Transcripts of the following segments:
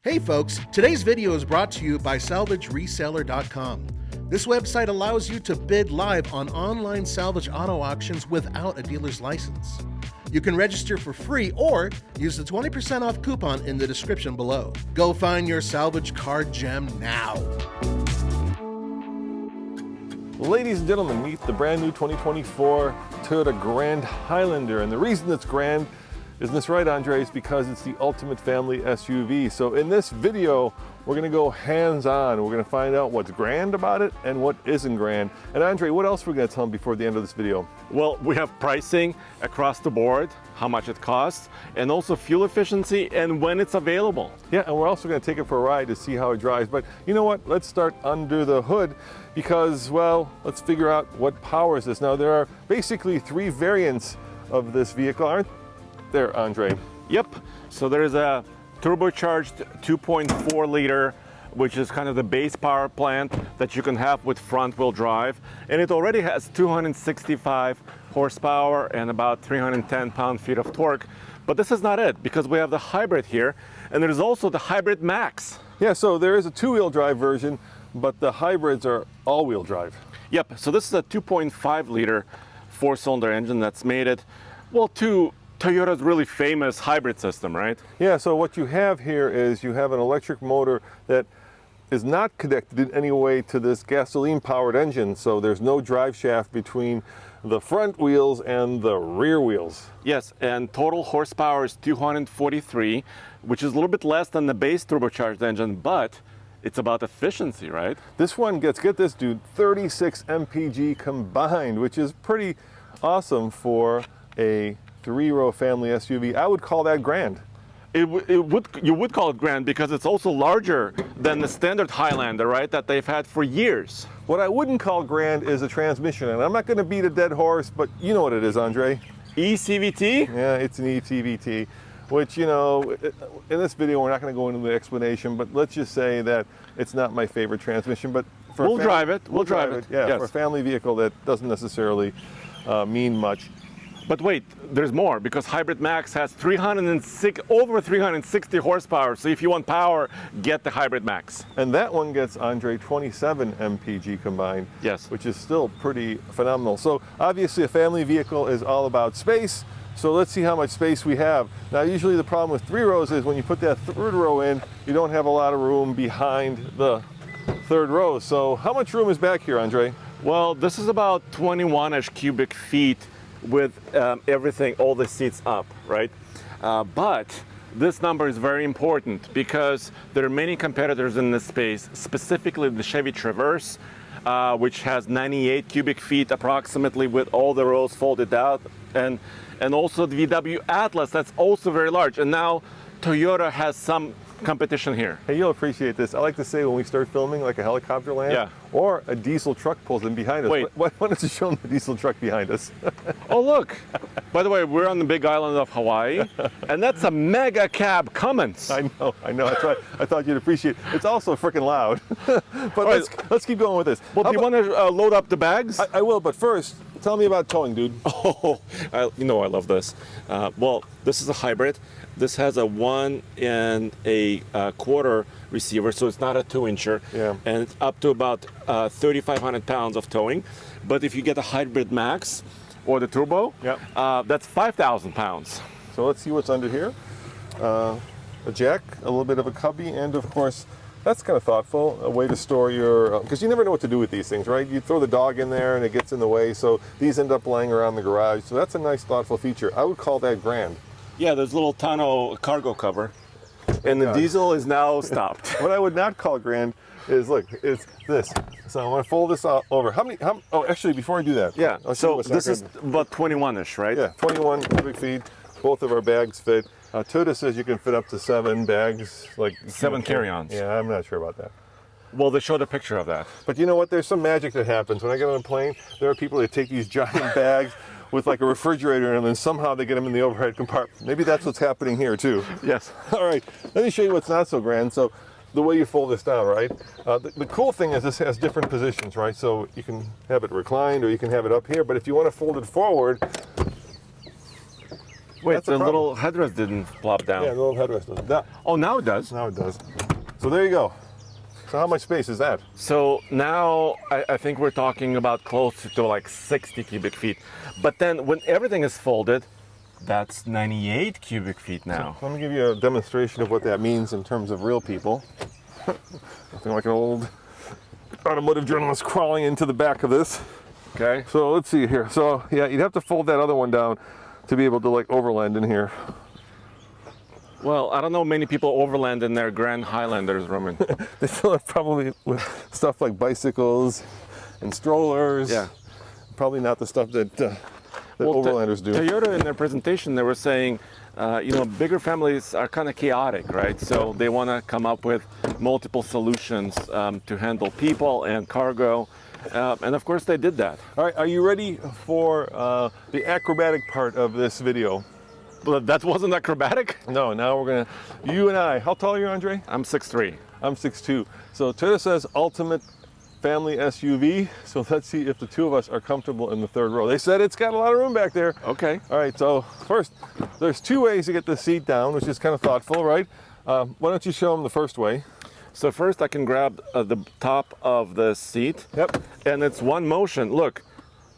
Hey folks, today's video is brought to you by SalvageReseller.com. This website allows you to bid live on online salvage auto auctions without a dealer's license. You can register for free or use the 20% off coupon in the description below. Go find your salvage car gem now. Ladies and gentlemen, meet the brand new 2024 Toyota Grand Highlander. And the reason it's grand, isn't this right, Andre? It's because it's the ultimate family SUV. So in this video, we're gonna go hands-on. We're gonna find out what's grand about it and what isn't grand. And Andre, what else are we gonna tell them before the end of this video? Well, we have pricing across the board, how much it costs, and also fuel efficiency and when it's available. Yeah, and we're also gonna take it for a ride to see how it drives. But you know what? Let's start under the hood because, well, let's figure out what powers this. Now, there are basically three variants of this vehicle, aren't there, Andre? Yep, so there's a turbocharged 2.4 liter, which is kind of the base power plant that you can have with front wheel drive. And it already has 265 horsepower and about 310 pound-feet of torque. But this is not it, because we have the hybrid here, and there's also the Hybrid Max. Yeah, so there is a two-wheel drive version, but the hybrids are all-wheel drive. Yep, so this is a 2.5 liter four-cylinder engine that's made it, well, to Toyota's really famous hybrid system, right? Yeah, so what you have here is you have an electric motor that is not connected in any way to this gasoline-powered engine, so there's no drive shaft between the front wheels and the rear wheels. Yes, and total horsepower is 243, which is a little bit less than the base turbocharged engine, but it's about efficiency, right? This one gets, get this dude, 36 mpg combined, which is pretty awesome for a three-row family SUV. I would call that grand. You would call it grand because it's also larger than the standard Highlander, right, that they've had for years. What I wouldn't call grand is a transmission, and I'm not going to beat a dead horse, but you know what it is, Andre. ECVT? Yeah, it's an ECVT, which, you know, in this video we're not going to go into the explanation, but let's just say that it's not my favorite transmission, but for we'll drive it. We'll drive it. Yeah, yes. For a family vehicle that doesn't necessarily mean much. But wait, there's more, because Hybrid Max has over 360 horsepower. So if you want power, get the Hybrid Max. And that one gets, Andre, 27 mpg combined. Yes. Which is still pretty phenomenal. So obviously a family vehicle is all about space. So let's see how much space we have. Now, usually the problem with three rows is when you put that third row in, you don't have a lot of room behind the third row. So how much room is back here, Andre? Well, this is about 21-ish cubic feet with everything, all the seats up, right? But this number is very important because there are many competitors in this space, specifically the Chevy Traverse, which has 98 cubic feet approximately with all the rows folded out, and also the VW Atlas, that's also very large. And now Toyota has some competition here. Hey, you'll appreciate this. I like to say when we start filming, like a helicopter land, yeah, or a diesel truck pulls in behind us. Wait. Why don't you show them the diesel truck behind us? Oh, look. By the way, we're on the big island of Hawaii, and that's a mega cab Cummins. I know. That's right. I thought you'd appreciate it. It's also freaking loud. But let's keep going with this. Well, do you want to load up the bags? I will, but first, tell me about towing, dude. Oh, you know I love this. Well, this is a hybrid. This has a 1 1/4 receiver, so it's not a 2-incher. Yeah. And it's up to about 3,500 pounds of towing. But if you get the Hybrid Max or the Turbo, yeah, that's 5,000 pounds. So let's see what's under here. A jack, a little bit of a cubby, and of course, that's kind of thoughtful, a way to store your, because you never know what to do with these things, right? You throw the dog in there and it gets in the way, so these end up laying around the garage. So that's a nice, thoughtful feature. I would call that grand. Yeah, there's a little tonneau cargo cover. And the diesel is now stopped. What I would not call grand is, look, it's this. So I want to fold this over. Oh, actually, before I do that. Yeah, so this is about 21-ish, right? Yeah, 21 cubic feet. Both of our bags fit. Toyota says you can fit up to 7 bags. Like 7 carry-ons. Yeah, I'm not sure about that. Well, they showed a picture of that. But you know what? There's some magic that happens. When I get on a plane, there are people that take these giant bags with like a refrigerator in them, and somehow they get them in the overhead compartment. Maybe that's what's happening here too. Yes. All right, let me show you what's not so grand. So the way you fold this down, right? The cool thing is this has different positions, right? So you can have it reclined or you can have it up here, but if you want to fold it forward, Wait, That's a the problem. little headrest didn't plop down. Yeah, the little headrest does that. Oh, now it does. Now it does. So there you go. So how much space is that? So now I think we're talking about close to like 60 cubic feet. But then when everything is folded, that's 98 cubic feet now. Let me give you a demonstration of what that means in terms of real people. Nothing like an old automotive journalist crawling into the back of this. Okay. So let's see here. So yeah, you'd have to fold that other one down to be able to like overland in here. Well, I don't know many people overland in their Grand Highlanders, Roman. They fill it probably with stuff like bicycles and strollers. Yeah. Probably not the stuff that overlanders do. Toyota, in their presentation, they were saying, bigger families are kind of chaotic, right? So they want to come up with multiple solutions to handle people and cargo. And of course, they did that. All right, are you ready for the acrobatic part of this video? But that wasn't acrobatic? No, now we're gonna, you and I, how tall are you, Andre? I'm 6'3". I'm 6'2". So Toyota says ultimate family SUV. So let's see if the two of us are comfortable in the third row. They said it's got a lot of room back there. Okay. All right, so first, there's two ways to get the seat down, which is kind of thoughtful, right? Why don't you show them the first way? So first I can grab the top of the seat. Yep. And it's one motion. Look,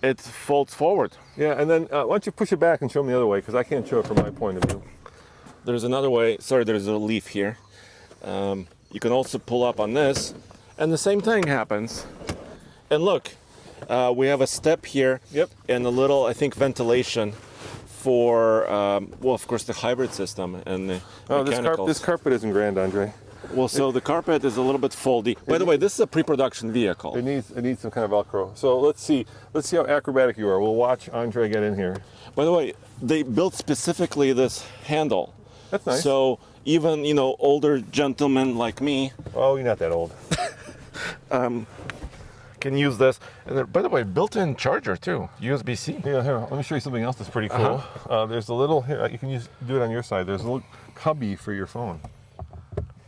it folds forward. Yeah, and then why don't you push it back and show them the other way, because I can't show it from my point of view. There's another way. Sorry, there's a leaf here. You can also pull up on this, and the same thing happens. And look, we have a step here. Yep. And a little, I think, ventilation for, well, of course, the hybrid system and the mechanicals. This carpet isn't grand, Andre. Well, so the carpet is a little bit foldy. By the way, this is a pre-production vehicle. It needs some kind of Velcro. So let's see how acrobatic you are. We'll watch Andre get in here. By the way, they built specifically this handle. That's nice. So even, older gentlemen like me Oh, you're not that old. can use this. And there, by the way, built-in charger too, USB-C. Yeah, here, let me show you something else that's pretty cool. There's a little, here, you can do it on your side. There's a little cubby for your phone.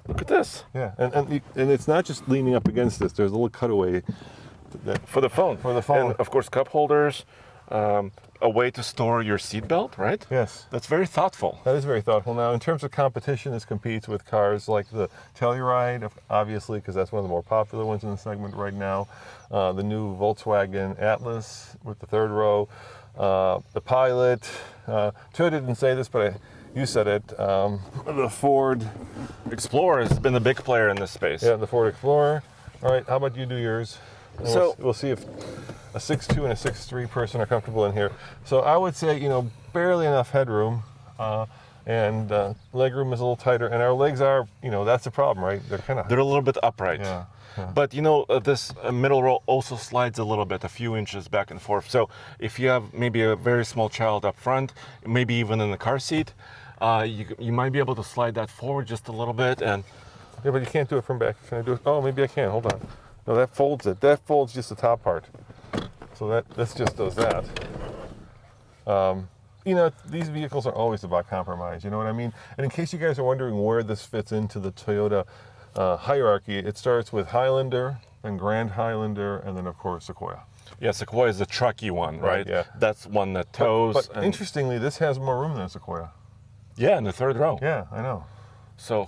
Look at this. Yeah, and it's not just leaning up against this. There's a little cutaway For the phone. For the phone. And of course, cup holders, a way to store your seatbelt, right? Yes. That's very thoughtful. That is very thoughtful. Now, in terms of competition, this competes with cars like the Telluride, obviously, because that's one of the more popular ones in the segment right now. The new Volkswagen Atlas with the third row, the Pilot. Toyota didn't say this, but you said it. The Ford Explorer has been a big player in this space. Yeah, the Ford Explorer. All right, how about you do yours? And So- we'll see if a 6'2" and a 6'3" person are comfortable in here. So I would say, barely enough headroom, and legroom is a little tighter, and our legs are, that's the problem, right? They're a little bit upright. Yeah. But this middle row also slides a little bit, a few inches back and forth. So if you have maybe a very small child up front, maybe even in the car seat, you might be able to slide that forward just a little bit. And Yeah, but you can't do it from back. Can I do it? Oh, maybe I can. Hold on. No, that folds it. That folds just the top part. So this just does that. These vehicles are always about compromise. You know what I mean? And in case you guys are wondering where this fits into the Toyota hierarchy, it starts with Highlander, then Grand Highlander, and then of course Sequoia. yeah, Sequoia is the trucky one, right? yeah. That's one that tows. But and- interestingly, this has more room than a Sequoia. yeah, in the third row. Yeah, I know. So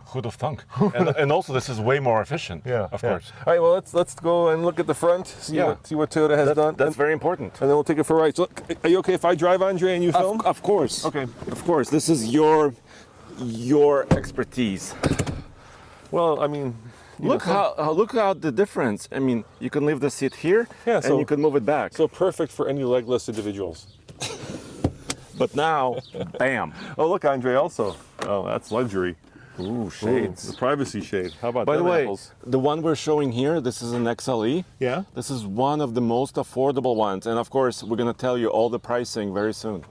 who'd have thunk? and also, this is way more efficient. Yeah, of yeah. course. All right, well let's go and look at the front. See what Toyota has done. That's very important. And then we'll take it for a ride. So, are you okay if I drive, Andre, and you film? Of course. Okay. Of course. This is your expertise. Well, I mean, Look how the difference. I mean, you can leave the seat here, Yeah, and so- you can move it back. so perfect for any legless individuals. But now, bam. Oh, look, Andre, also. Oh, that's luxury. Ooh, The privacy shade. How about By the them way, apples? the one we're showing here, this is an XLE. Yeah? This is one of the most affordable ones, and of course, we're gonna tell you all the pricing very soon.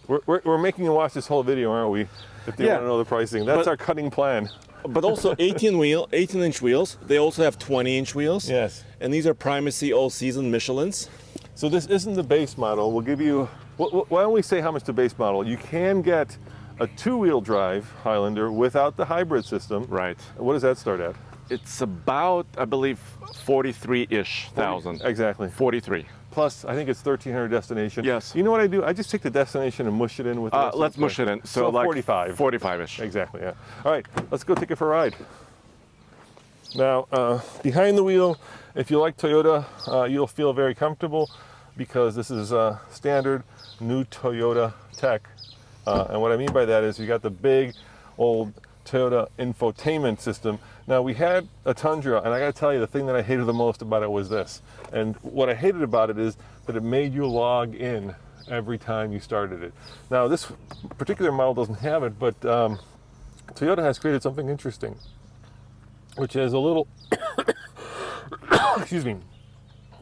We're making you watch this whole video, aren't we? If they Yeah. want to know the pricing. That's But- our cutting plan. But also 18-inch wheels. They also have 20-inch wheels. Yes. And these are Primacy all-season Michelins. So this isn't the base model. We'll give you, why don't we say how much the base model? You can get a two-wheel drive Highlander without the hybrid system. Right. What does that start at? It's about, I believe, 43-ish thousand. Exactly. 43. plus I think it's 1,300 destination. Yes. You know what I do? I just take the destination and mush it in with the rest of Let's the mush price. it in. So like 45. 45-ish. Exactly, yeah. All right, let's go take it for a ride. Now, behind the wheel, if you like Toyota, you'll feel very comfortable because this is standard new Toyota tech. And what I mean by that is you got the big old Toyota infotainment system. Now, we had a Tundra, and I gotta tell you, the thing that I hated the most about it was this. And what I hated about it is that it made you log in every time you started it. Now, this particular model doesn't have it, but Toyota has created something interesting, which is a little, excuse me,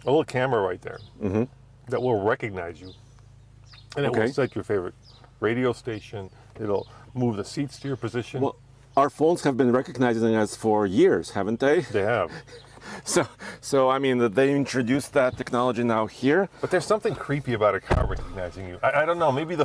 a little camera right there that will recognize you. And it will set your favorite radio station. It'll move the seats to your position. Well, our phones have been recognizing us for years, haven't they? They have. So I mean, they introduced that technology now here. But there's something creepy about a car recognizing you. I don't know. Maybe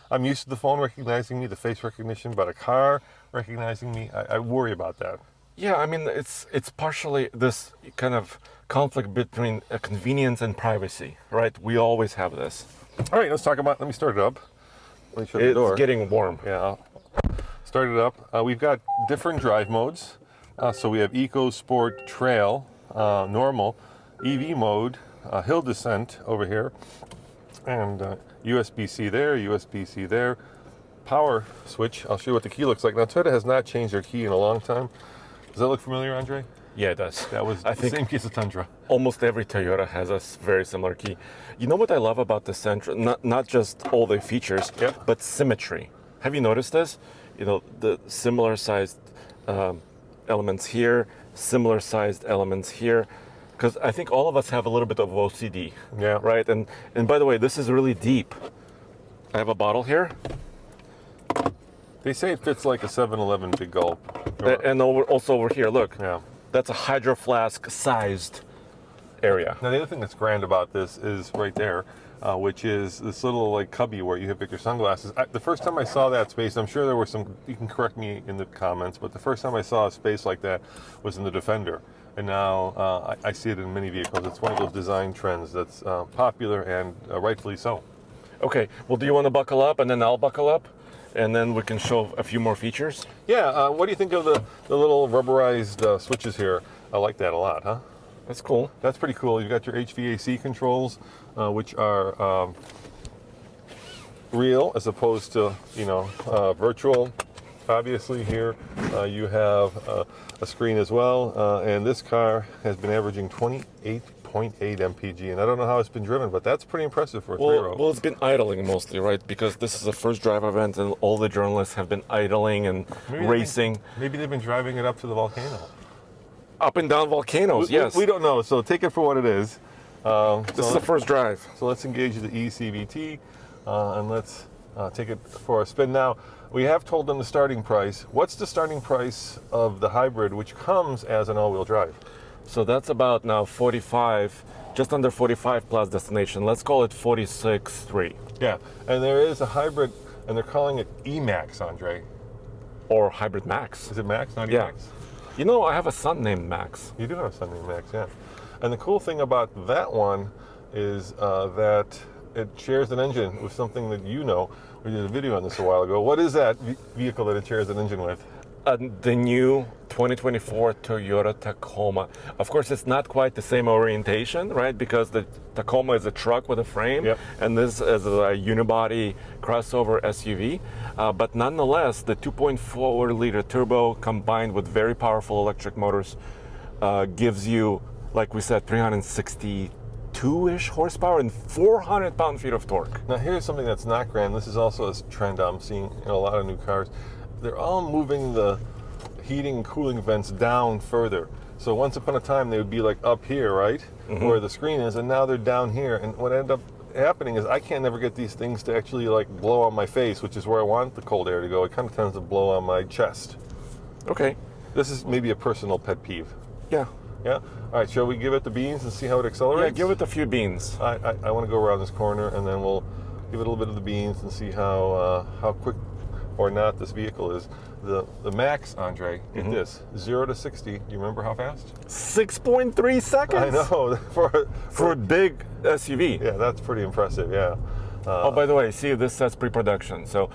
I'm used to the phone recognizing me, the face recognition, but a car recognizing me, I worry about that. Yeah, I mean, it's partially this kind of conflict between convenience and privacy, right? We always have this. All right, let me start it up. Let me shut the door. It's getting warm. Yeah, I'll start it up. We've got different drive modes. So we have Eco, Sport, Trail, Normal, EV mode, Hill Descent over here, and USB-C there, USB-C there, power switch. I'll show you what the key looks like. Now, Toyota has not changed their key in a long time. Does that look familiar, Andre? Yeah, it does. That was the same case as Tundra. Almost every Toyota has a very similar key. You know what I love about the Sentra? Not just all the features, but symmetry. Have you noticed this? You know, the similar sized elements here, similar sized elements here. Because I think all of us have a little bit of OCD, right? And by the way, this is really deep. I have a bottle here. They say it fits like a 7-Eleven big gulp. And also over here, look. Yeah. That's a Hydro Flask sized area. Now the other thing that's grand about this is right there, which is this little like cubby where you have your sunglasses. The first time I saw that space, I'm sure there were some, you can correct me in the comments, but the first time I saw a space like that was in the Defender. And now I see it in many vehicles. It's one of those design trends that's popular and rightfully so. Okay, well, do you want to buckle up and then I'll buckle up? And then we can show a few more features? Yeah, what do you think of the little rubberized switches here? I like that a lot, huh? That's cool. That's pretty cool. You've got your HVAC controls, which are real as opposed to, virtual. Obviously here you have a screen as well, and this car has been averaging 28.8 mpg, and I don't know how it's been driven, but that's pretty impressive for a three-row. Well, it's been idling mostly, right? Because this is a first drive event, and all the journalists have been idling and racing. Maybe they've been driving it up to the volcano. Up and down volcanoes, yes. We don't know, so take it for what it is. This is the first drive. So let's engage the eCVT, and let's take it for a spin. Now, we have told them the starting price. What's the starting price of the hybrid, which comes as an all-wheel drive? So that's about now 45, just under 45 plus destination. Let's call it 46.3. Yeah, and there is a hybrid, and they're calling it E-Max, Andre. Or Hybrid Max. Is it Max, not E-Max? You know, I have a son named Max. You do have a son named Max, yeah. And the cool thing about that one is that it shares an engine with something that you know. We did a video on this a while ago. What is that vehicle that it shares an engine with? The new 2024 Toyota Tacoma. Of course, it's not quite the same orientation, right? Because the Tacoma is a truck with a frame, and this is a unibody crossover SUV. But nonetheless, the 2.4-liter turbo combined with very powerful electric motors gives you, like we said, 362-ish horsepower and 400 pound-feet of torque. Now, here's something that's not grand. This is also a trend I'm seeing in a lot of new cars. They're all moving the heating and cooling vents down further. So once upon a time, they would be like up here, right? Where the screen is, and now they're down here. And what ended up happening is I can't never get these things to actually like blow on my face, which is where I want the cold air to go. It kind of tends to blow on my chest. Okay. This is maybe a personal pet peeve. Yeah. Yeah? All right, shall we give it the beans and see how it accelerates? Yeah, give it a few beans. I want to go around this corner, and then we'll give it a little bit of the beans and see how quick or not this vehicle is, the max, Andre, get this, 0 to 60, do you remember how fast? 6.3 seconds. I know. For a big SUV. Yeah, that's pretty impressive, yeah. Oh, by the way, see, this says pre-production. So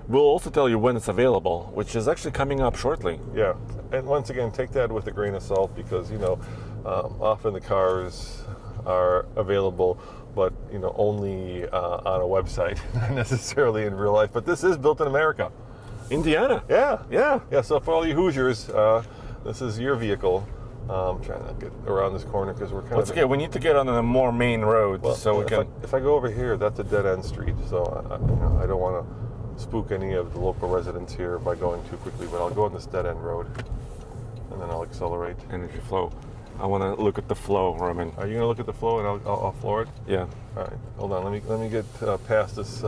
we'll also tell you when it's available, which is actually coming up shortly. Yeah, and once again, take that with a grain of salt because, you know, often the cars are available, but, you know, only on a website, not necessarily in real life. But this is built in America. Indiana. Yeah. So for all you Hoosiers, this is your vehicle. I'm trying to get around this corner because we're kind That's okay. We need to get on a more main road so we can. If I go over here, that's a dead-end street, so I don't want to spook any of the local residents here by going too quickly. But I'll go on this dead-end road, and then I'll accelerate. Energy flow. I want to look at the flow, Roman. Are you going to look at the flow and I'll floor it? Yeah. All right. Hold on. Let me get past this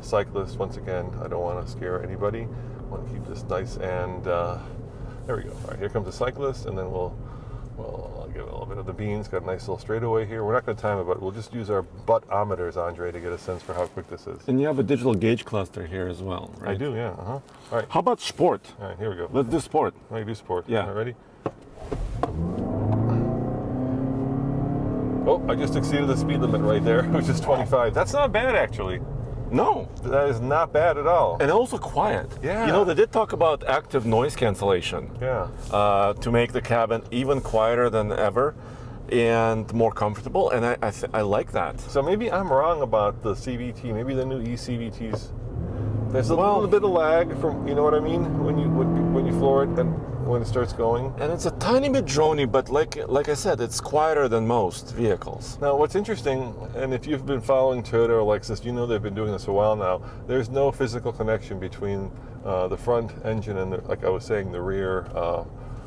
cyclist once again. I don't want to scare anybody. I want to keep this nice and there we go. All right. Here comes the cyclist, and then I'll give it a little bit of the beans. Got a nice little straightaway here. We're not going to time it, but we'll just use our butt-ometers, Andre, to get a sense for how quick this is. And you have a digital gauge cluster here as well, right? I do, yeah. All right. How about sport? All right, here we go. Let's do sport. All right, do sport. Yeah. All right, ready? Oh, I just exceeded the speed limit right there, which is 25. That's not bad, actually. No. That is not bad at all. And also quiet. Yeah. You know, they did talk about active noise cancellation. Yeah. To make the cabin even quieter than ever and more comfortable, and I like that. So maybe I'm wrong about the CVT. Maybe the new eCVTs. There's a little bit of lag from, you know what I mean, when you floor it and when it starts going. And it's a tiny bit drony, but like I said, it's quieter than most vehicles. Now, what's interesting, and if you've been following Toyota or Lexus, you know they've been doing this a while now. There's no physical connection between the front engine and, like I was saying, the rear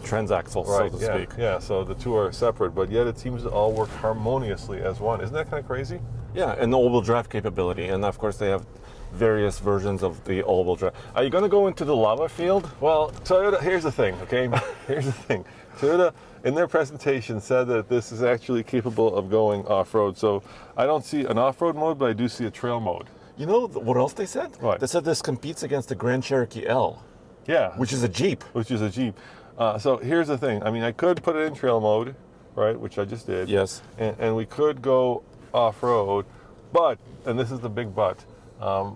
transaxle, right, so to speak. Yeah, so the two are separate, but yet it seems to all work harmoniously as one. Isn't that kind of crazy? Yeah, and all-wheel drive capability, and of course they have various versions of the all-wheel drive. Are you going to go into the lava field? Well, Toyota, here's the thing, okay? Here's the thing. Toyota, in their presentation, said that this is actually capable of going off-road. So I don't see an off-road mode, but I do see a trail mode. You know what else they said? What? They said this competes against the Grand Cherokee L. Yeah. Which is a Jeep. So here's the thing. I mean, I could put it in trail mode, right, which I just did. Yes. And we could go off-road, but, and this is the big but,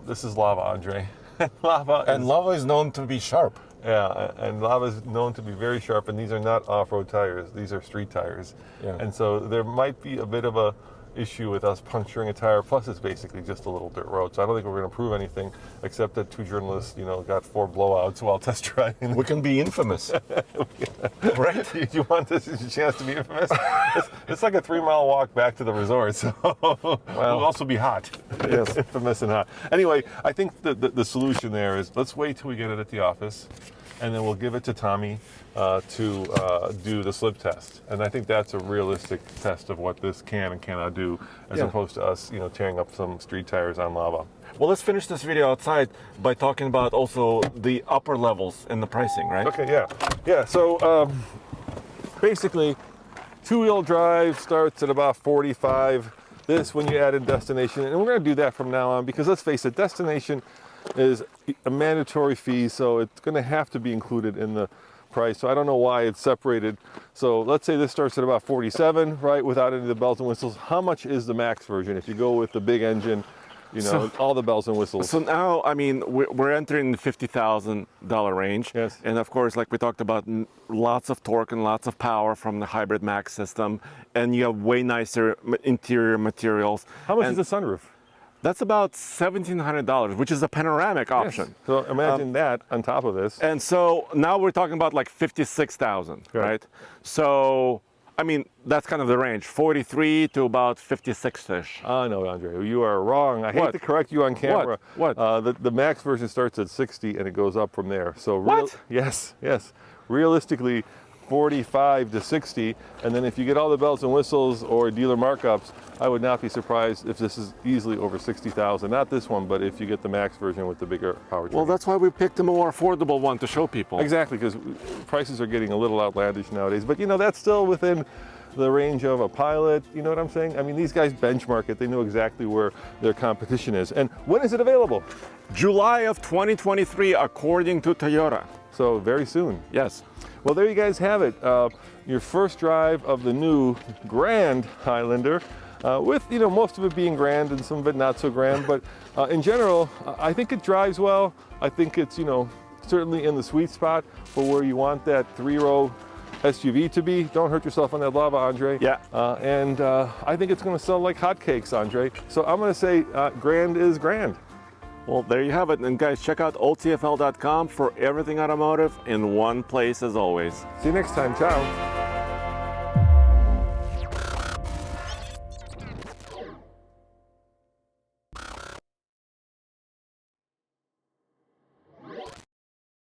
this is lava, Andre. Lava is known to be sharp. Yeah, and lava is known to be very sharp, and these are not off-road tires. These are street tires. Yeah. And so there might be a bit of a issue with us puncturing a tire, plus it's basically just a little dirt road. So I don't think we're going to prove anything, except that two journalists, got 4 blowouts while test driving. We can be infamous. Right? Do you want this as a chance to be infamous? It's like a 3-mile walk back to the resort, so we'll also be hot. Yes. Infamous and hot. Anyway, I think the solution there is let's wait till we get it at the office, and then we'll give it to Tommy to do the slip test. And I think that's a realistic test of what this can and cannot do, as opposed to us, tearing up some street tires on lava. Well, let's finish this video outside by talking about also the upper levels and the pricing, right? Okay, yeah. So basically, 2-wheel drive starts at about 45. This when you add in destination, and we're going to do that from now on because let's face it, destination is a mandatory fee, so it's going to have to be included in the price. So I don't know why it's separated. So let's say this starts at about 47, right, without any of the bells and whistles. How much is the max version if you go with the big engine, all the bells and whistles? So now, I mean, we're entering the $50,000 range. Yes. And of course, like we talked about, lots of torque and lots of power from the hybrid max system. And you have way nicer interior materials. How much is the sunroof? That's about $1,700, which is a panoramic option. Yes. So imagine that on top of this. And so now we're talking about like 56,000, right? So, I mean, that's kind of the range, 43 to about 56-ish. Oh, no, Andre, you are wrong. I hate to correct you on camera. What? The max version starts at 60 and it goes up from there. So what? Yes. Realistically, 45 to 60, and then if you get all the bells and whistles or dealer markups, I would not be surprised if this is easily over 60,000. Not this one, but if you get the max version with the bigger powertrain. Well, that's why we picked a more affordable one to show people. Exactly, because prices are getting a little outlandish nowadays. But that's still within the range of a Pilot. You know what I'm saying? I mean, these guys benchmark it. They know exactly where their competition is. And when is it available? July of 2023, according to Toyota. So very soon. Yes. Well, there you guys have it. Your first drive of the new Grand Highlander, with most of it being grand and some of it not so grand. But in general, I think it drives well. I think it's certainly in the sweet spot for where you want that 3-row SUV to be. Don't hurt yourself on that lava, Andre. Yeah. And I think it's going to sell like hotcakes, Andre. So I'm going to say grand is grand. Well, there you have it. And guys, check out oldtfl.com for everything automotive in one place as always. See you next time. Ciao.